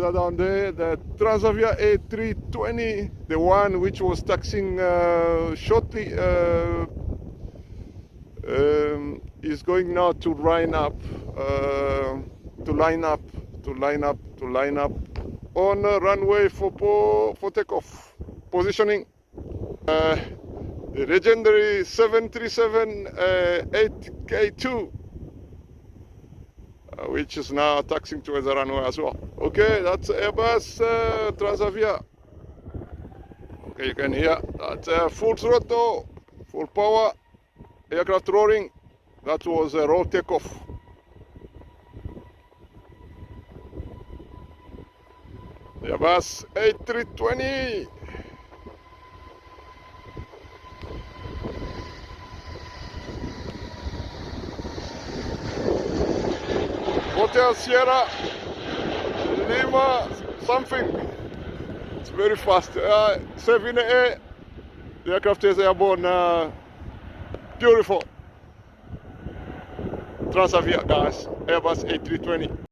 weather down there. The Transavia A320, the one which was taxiing shortly, is going now to line up on runway for takeoff. Positioning. The legendary 737 8K2, which is now taxiing towards the runway as well. Okay, that's Airbus Transavia. Okay, you can hear that's full throttle, full power, aircraft roaring. That was a roll takeoff. Airbus A320. Hotel Sierra Lima something. It's very fast. 7A. The aircraft is airborne. Beautiful. Transavia, guys. Airbus A320.